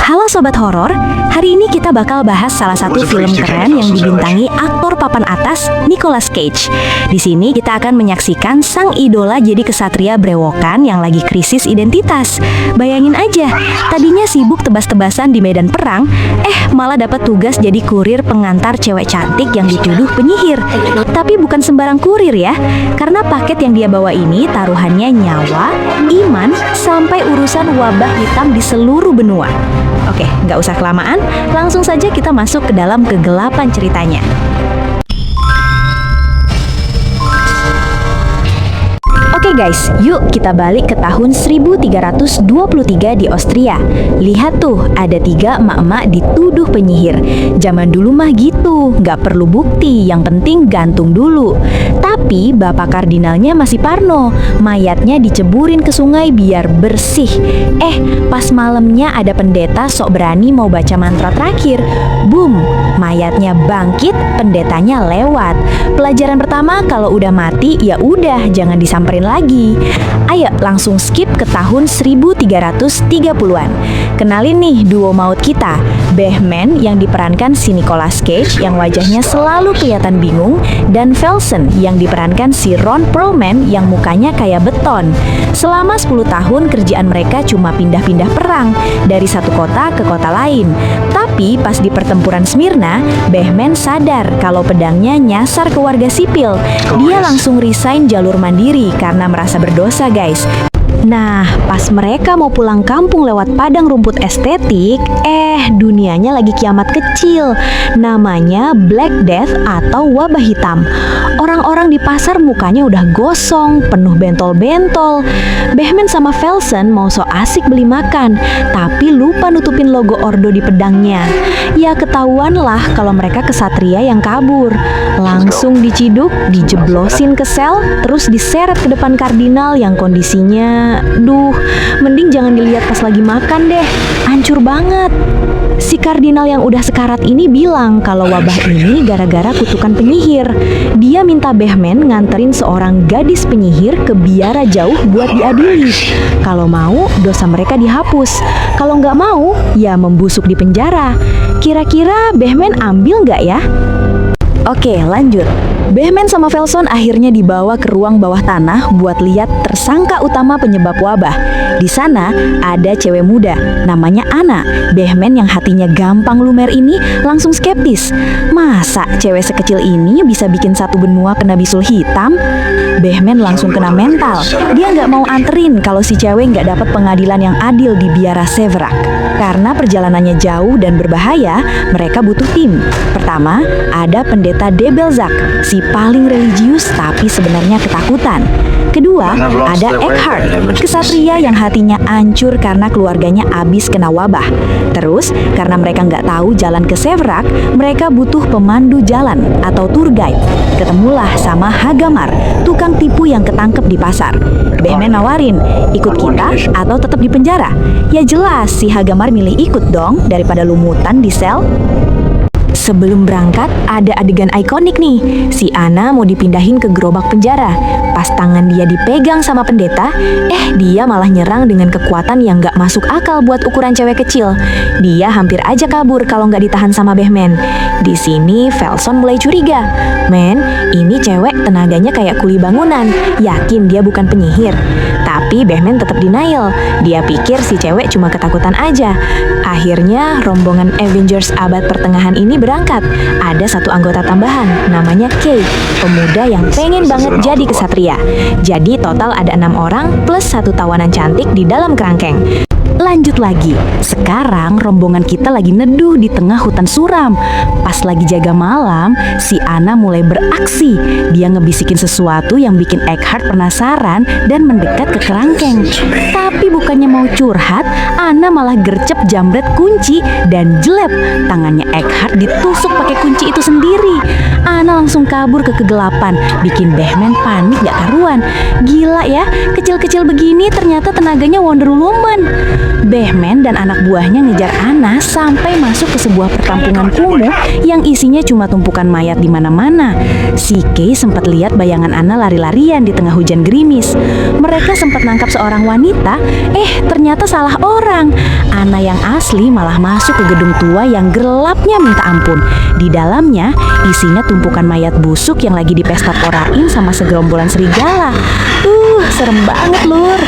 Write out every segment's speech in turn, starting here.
Halo Sobat Horor, hari ini kita bakal bahas salah satu film keren yang dibintangi aktor papan atas Nicolas Cage. Di sini kita akan menyaksikan sang idola jadi kesatria brewokan yang lagi krisis identitas. Bayangin aja, tadinya sibuk tebas-tebasan di medan perang, malah dapat tugas jadi kurir pengantar cewek cantik yang dituduh penyihir. Tapi bukan sembarang kurir ya, karena paket yang dia bawa ini taruhannya nyawa, iman, sampai urusan wabah hitam di seluruh benua. Oke, nggak usah kelamaan, langsung saja kita masuk ke dalam kegelapan ceritanya. Oke guys, yuk kita balik ke tahun 1323 di Austria. Lihat tuh, ada 3 emak-emak dituduh penyihir. Zaman dulu mah gitu, nggak perlu bukti, yang penting gantung dulu. Tapi bapak kardinalnya masih parno, mayatnya diceburin ke sungai biar bersih. Pas malamnya ada pendeta sok berani mau baca mantra terakhir. Boom, mayatnya bangkit, pendetanya lewat. Pelajaran pertama, kalau udah mati ya udah, jangan disamperin lagi. Ayo langsung skip ke tahun 1330-an. Kenalin nih duo maut kita, Behmen yang diperankan si Nicolas Cage yang wajahnya selalu kelihatan bingung, dan Felsen yang diperankan si Ron Perlman yang mukanya kayak beton. Selama 10 tahun kerjaan mereka cuma pindah-pindah perang dari satu kota ke kota lain. Tapi pas di pertempuran Smyrna, Behmen sadar kalau pedangnya nyasar ke warga sipil. Dia langsung resign jalur mandiri karena merasa berdosa guys. Nah, pas mereka mau pulang kampung lewat padang rumput estetik, dunianya lagi kiamat kecil. Namanya Black Death atau wabah hitam. Orang-orang di pasar mukanya udah gosong, penuh bentol-bentol. Behmen sama Felsen mau so asik beli makan, tapi lupa nutupin logo ordo di pedangnya. Ya ketahuan lah kalau mereka kesatria yang kabur. Langsung diciduk, dijeblosin ke sel, terus diseret ke depan kardinal yang kondisinya mending jangan dilihat pas lagi makan deh, hancur banget. Si kardinal yang udah sekarat ini bilang kalau wabah ini gara-gara kutukan penyihir. Dia minta Behmen nganterin seorang gadis penyihir ke biara jauh buat diadili. Kalau mau, dosa mereka dihapus. Kalau nggak mau, ya membusuk di penjara. Kira-kira Behmen ambil nggak ya? Oke, lanjut. Behmen sama Felsen akhirnya dibawa ke ruang bawah tanah buat lihat tersangka utama penyebab wabah. Di sana ada cewek muda, namanya Anna. Behmen yang hatinya gampang lumer ini langsung skeptis. Masa cewek sekecil ini bisa bikin satu benua kena bisul hitam? Behmen langsung kena mental. Dia nggak mau anterin kalau si cewek nggak dapat pengadilan yang adil di biara Severak. Karena perjalanannya jauh dan berbahaya, mereka butuh tim. Pertama, ada pendeta De Belzak, si paling religius tapi sebenarnya ketakutan. Kedua, ada Eckhart, kesatria yang hatinya hancur karena keluarganya abis kena wabah. Terus, karena mereka nggak tahu jalan ke Severak, mereka butuh pemandu jalan atau tour guide. Ketemulah sama Hagamar, tukang tipu yang ketangkep di pasar. Behmen nawarin, ikut kita atau tetap di penjara? Ya jelas, si Hagamar milih ikut dong daripada lumutan di sel. Sebelum berangkat, ada adegan ikonik nih. Si Anna mau dipindahin ke gerobak penjara. Pas tangan dia dipegang sama pendeta, dia malah nyerang dengan kekuatan yang gak masuk akal buat ukuran cewek kecil. Dia hampir aja kabur kalau gak ditahan sama Behmen. Di sini Felsen mulai curiga. Men, ini cewek tenaganya kayak kuli bangunan. Yakin dia bukan penyihir? Tapi Behmen tetap denial. Dia pikir si cewek cuma ketakutan aja. Akhirnya rombongan Avengers abad pertengahan ini berangkat. Ada satu anggota tambahan, namanya Kay, pemuda yang pengen banget jadi kesatria. Jadi total ada 6 orang plus 1 tawanan cantik di dalam kerangkeng. Lanjut lagi, sekarang rombongan kita lagi neduh di tengah hutan suram. Pas lagi jaga malam, si Anna mulai beraksi. Dia ngebisikin sesuatu yang bikin Eckhart penasaran dan mendekat ke kerangkeng. Tapi bukannya mau curhat, Anna malah gercep jambret kunci dan jelep. Tangannya Eckhart ditusuk pakai kunci itu sendiri. Anna langsung kabur ke kegelapan, bikin Behmen panik gak karuan. Gila ya, kecil-kecil begini ternyata tenaganya Wonder Woman. Behmen dan anak buahnya ngejar Anna sampai masuk ke sebuah perkampungan kumuh yang isinya cuma tumpukan mayat di mana-mana. Si Kay sempat lihat bayangan Anna lari-larian di tengah hujan gerimis. Mereka sempat nangkap seorang wanita, ternyata salah orang. Anna yang asli malah masuk ke gedung tua yang gelapnya minta ampun. Di dalamnya isinya tumpukan mayat busuk yang lagi dipesta-porain sama segerombolan serigala. Serem banget, Lur.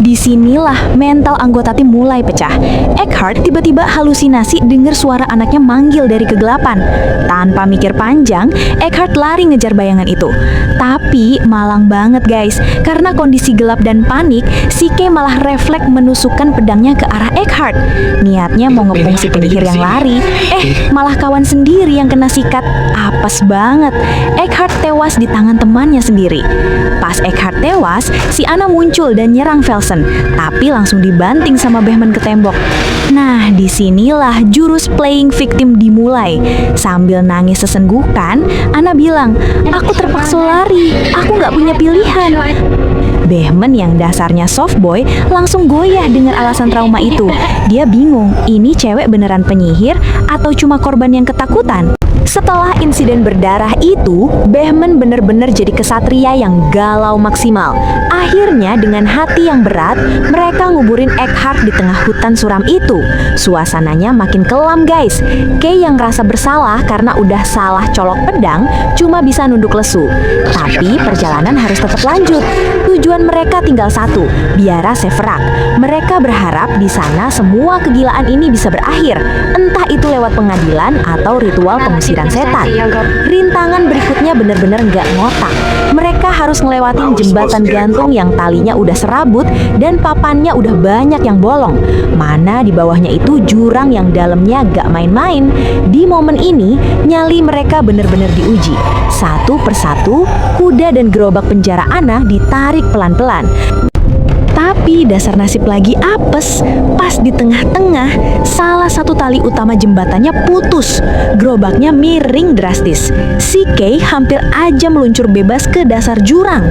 Disinilah mental anggota tim mulai pecah. Eckhart tiba-tiba halusinasi dengar suara anaknya manggil dari kegelapan. Tanpa mikir panjang, Eckhart lari ngejar bayangan itu. Tapi malang banget guys, karena kondisi gelap dan panik, si Kay malah refleks menusukkan pedangnya ke arah Eckhart. Niatnya mau ngepung si penyihir yang lari, malah kawan sendiri yang kena sikat. Apes banget. Eckhart tewas di tangan temannya sendiri. Pas Eckhart tewas, si Anna muncul dan nyerang Velsen, tapi langsung dibanting sama Behmen ke tembok. Nah, disinilah jurus playing victim dimulai. Sambil nangis sesenggukan, Anna bilang, "Aku terpaksa lari, aku nggak punya pilihan." Behmen yang dasarnya soft boy langsung goyah dengar alasan trauma itu. Dia bingung, ini cewek beneran penyihir atau cuma korban yang ketakutan? Setelah insiden berdarah itu, Behmen bener-bener jadi kesatria yang galau maksimal. Akhirnya dengan hati yang berat, mereka nguburin Eckhart di tengah hutan suram itu. Suasananya makin kelam guys. Kay yang rasa bersalah karena udah salah colok pedang, cuma bisa nunduk lesu. Tapi perjalanan harus tetap lanjut. Tujuan mereka tinggal satu, biara Severak. Mereka berharap di sana semua kegilaan ini bisa berakhir, entah itu lewat pengadilan atau ritual pengusiran setan. Rintangan berikutnya bener-bener nggak ngotak. Mereka harus ngelewatin jembatan gantung yang talinya udah serabut dan papannya udah banyak yang bolong. Mana di bawahnya itu jurang yang dalamnya gak main-main. Di momen ini, nyali mereka bener-bener diuji. Satu persatu, kuda dan gerobak penjara Anna ditarik pelan-pelan. Tapi dasar nasib lagi apes, pas di tengah-tengah, salah satu tali utama jembatannya putus. Gerobaknya miring drastis. Si Kay hampir aja meluncur bebas ke dasar jurang.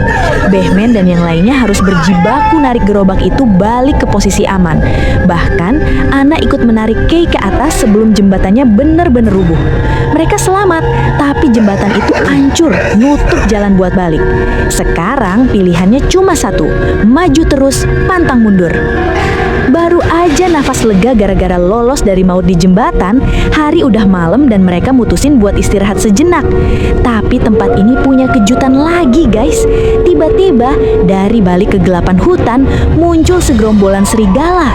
Behmen dan yang lainnya harus berjibaku narik gerobak itu balik ke posisi aman. Bahkan, Anna ikut menarik Kay ke atas sebelum jembatannya bener-bener rubuh. Mereka selamat, tapi jembatan itu hancur, nutup jalan buat balik. Sekarang pilihannya cuma satu, maju terus, pantang mundur. Baru aja nafas lega gara-gara lolos dari maut di jembatan, hari udah malam dan mereka mutusin buat istirahat sejenak. Tapi tempat ini punya kejutan lagi guys. Tiba-tiba dari balik kegelapan hutan muncul segerombolan serigala.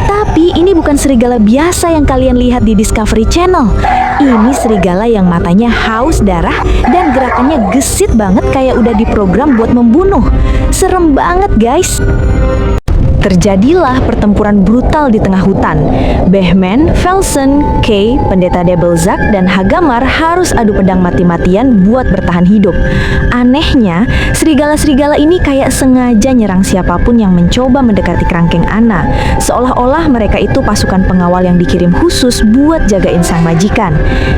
Tapi ini bukan serigala biasa yang kalian lihat di Discovery Channel. Ini serigala yang matanya haus darah dan gerakannya gesit banget kayak udah diprogram buat membunuh. Serem banget guys. Terjadilah pertempuran brutal di tengah hutan. Behmen, Velsen, Kay, Pendeta Debelzak, dan Hagamar harus adu pedang mati-matian buat bertahan hidup. Anehnya, serigala-serigala ini kayak sengaja nyerang siapapun yang mencoba mendekati kerangkeng Anna. Seolah-olah mereka itu pasukan pengawal yang dikirim khusus buat jagain sang majikan.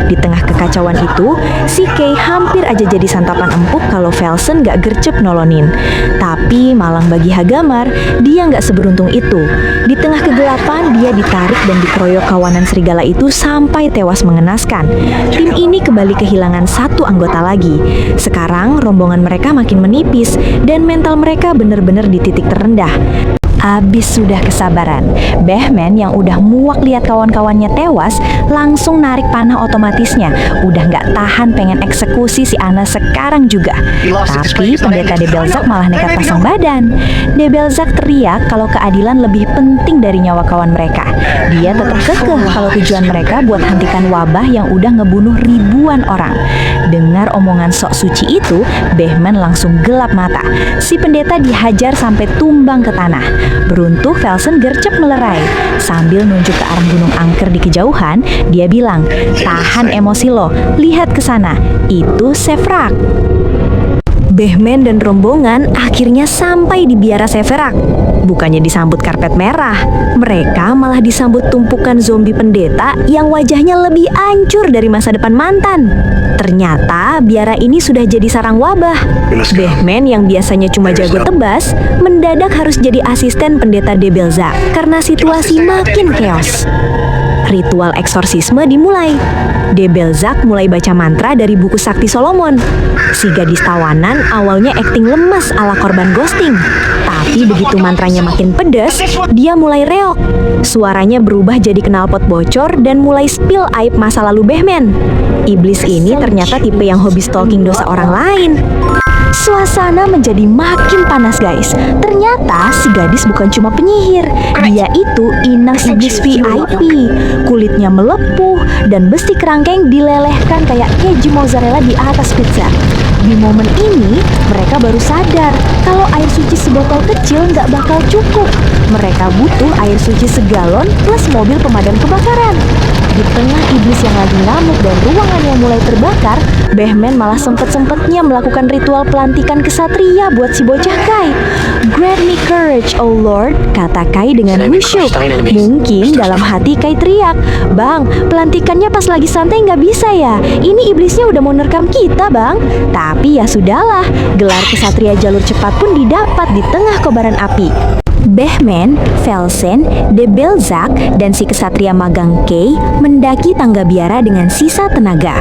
Di tengah kekacauan itu, si Kay hampir aja jadi santapan empuk kalau Velsen gak gercep nolonin. Tapi malang bagi Hagamar, dia gak seberuntung itu. Di tengah kegelapan, dia ditarik dan dikeroyok kawanan serigala itu sampai tewas mengenaskan. Tim ini kembali kehilangan satu anggota lagi. Sekarang rombongan mereka makin menipis dan mental mereka benar-benar di titik terendah. Habis sudah kesabaran, Behmen yang udah muak lihat kawan-kawannya tewas langsung narik panah otomatisnya. Udah nggak tahan pengen eksekusi si Anna sekarang juga. Tapi pendeta Debelzak malah nekat pasang badan. Debelzak teriak kalau keadilan lebih penting dari nyawa kawan mereka. Dia tetap kekeh kalau tujuan mereka buat hentikan wabah yang udah ngebunuh ribuan orang. Dengar omongan sok suci itu, Behmen langsung gelap mata. Si pendeta dihajar sampai tumbang ke tanah. Beruntung Velsen gercep melerai. Sambil nunjuk ke arah gunung angker di kejauhan, dia bilang, "Tahan emosi lo, lihat ke sana, itu Severak." Behmen dan rombongan akhirnya sampai di biara Severak. Bukannya disambut karpet merah, mereka malah disambut tumpukan zombie pendeta yang wajahnya lebih hancur dari masa depan mantan. Ternyata biara ini sudah jadi sarang wabah. Behmen yang biasanya cuma jago tebas, mendadak harus jadi asisten pendeta De Belzaq karena situasi makin chaos. Ritual eksorsisme dimulai. De Belzaq mulai baca mantra dari buku sakti Solomon. Si gadis tawanan awalnya akting lemas ala korban ghosting. Tapi begitu mantranya makin pedas, dia mulai reok. Suaranya berubah jadi knalpot bocor dan mulai spill aib masa lalu Behmen. Iblis ini ternyata tipe yang hobi stalking dosa orang lain. Suasana menjadi makin panas, guys. Ternyata si gadis bukan cuma penyihir. Dia itu inang iblis VIP. Kulitnya melepuh dan besi kerangkeng dilelehkan kayak keju mozzarella di atas pizza. Di momen ini, mereka baru sadar kalau air suci sebotol kecil nggak bakal cukup. Mereka butuh air suci segalon plus mobil pemadam kebakaran. Di tengah iblis yang lagi ngamuk dan ruangan yang mulai terbakar, Behmen malah sempet-sempetnya melakukan ritual pelantikan kesatria buat si bocah Kai. "Grant me courage, oh Lord," kata Kai dengan khusyuk. Mungkin dalam hati Kai teriak, "Bang, pelantikannya pas lagi santai nggak bisa ya? Ini iblisnya udah mau nerkam kita, Bang." Tapi ya sudahlah, gelar kesatria jalur cepat pun didapat di tengah kobaran api. Behmen, Velsen, De Belzaq, dan si kesatria magang Kay mendaki tangga biara dengan sisa tenaga.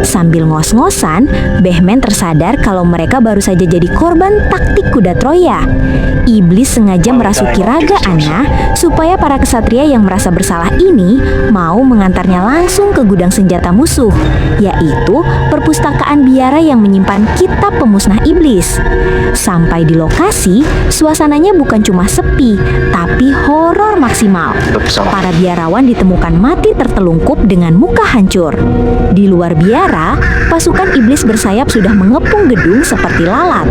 Sambil ngos-ngosan, Behmen tersadar kalau mereka baru saja jadi korban taktik kuda Troya. Iblis sengaja merasuki raga Anna supaya para kesatria yang merasa bersalah ini mau mengantarnya langsung ke gudang senjata musuh, yaitu perpustakaan biara yang menyimpan kitab pemusnah iblis. Sampai di lokasi, suasananya bukan cuma sepi, tapi horor maksimal. Para biarawan ditemukan mati tertelungkup dengan muka hancur. Di luar biara, pasukan iblis bersayap sudah mengepung gedung seperti lalat.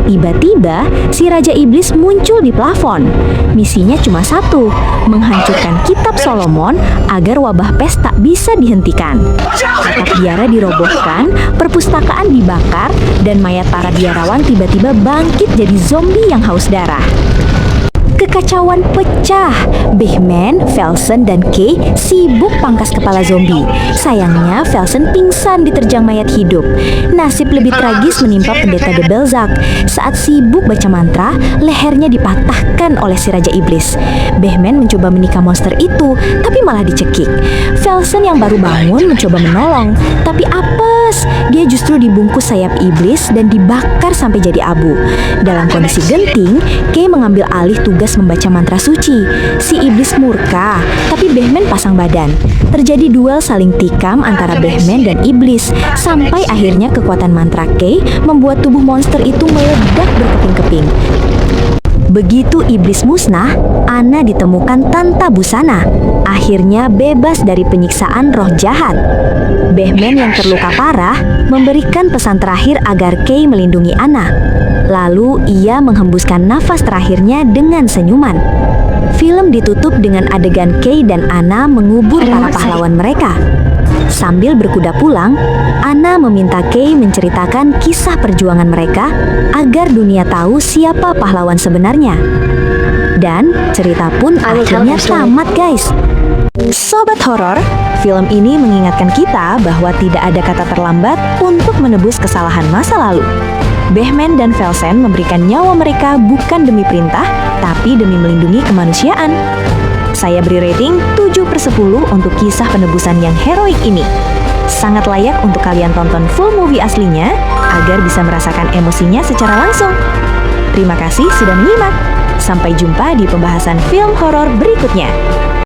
Tiba-tiba, si Raja Iblis muncul di plafon. Misinya cuma satu, menghancurkan kitab Solomon agar wabah pes tak bisa dihentikan. Atap biara dirobohkan, perpustakaan dibakar, dan mayat para biarawan tiba-tiba bangkit jadi zombie yang haus darah. Kekacauan pecah. Behmen, Velsen, dan Kay sibuk pangkas kepala zombie. Sayangnya Velsen pingsan diterjang mayat hidup. Nasib lebih tragis menimpa pendeta De Belzaq. Saat sibuk baca mantra, lehernya dipatahkan oleh si Raja Iblis. Behmen mencoba menikah monster itu, tapi malah dicekik. Velsen yang baru bangun mencoba menolong, tapi apes. Dia justru dibungkus sayap iblis dan dibakar sampai jadi abu. Dalam kondisi genting, Kay mengambil alih tugas membaca mantra suci. Si iblis murka, tapi Behmen pasang badan. Terjadi duel saling tikam antara Behmen dan iblis, sampai akhirnya kekuatan mantra Kay membuat tubuh monster itu meledak berkeping-keping. Begitu iblis musnah, Anna ditemukan tanpa busana. Akhirnya bebas dari penyiksaan roh jahat. Behmen yang terluka parah memberikan pesan terakhir agar Kay melindungi Anna. Lalu ia menghembuskan nafas terakhirnya dengan senyuman. Film ditutup dengan adegan Kay dan Anna mengubur para pahlawan mereka. Sambil berkuda pulang, Anna meminta Kay menceritakan kisah perjuangan mereka agar dunia tahu siapa pahlawan sebenarnya. Dan cerita pun akhirnya tamat, guys. Sobat horor, film ini mengingatkan kita bahwa tidak ada kata terlambat untuk menebus kesalahan masa lalu. Behmen dan Velsen memberikan nyawa mereka bukan demi perintah, tapi demi melindungi kemanusiaan. Saya beri rating 7/10 untuk kisah penebusan yang heroik ini. Sangat layak untuk kalian tonton full movie aslinya agar bisa merasakan emosinya secara langsung. Terima kasih sudah menyimak. Sampai jumpa di pembahasan film horor berikutnya.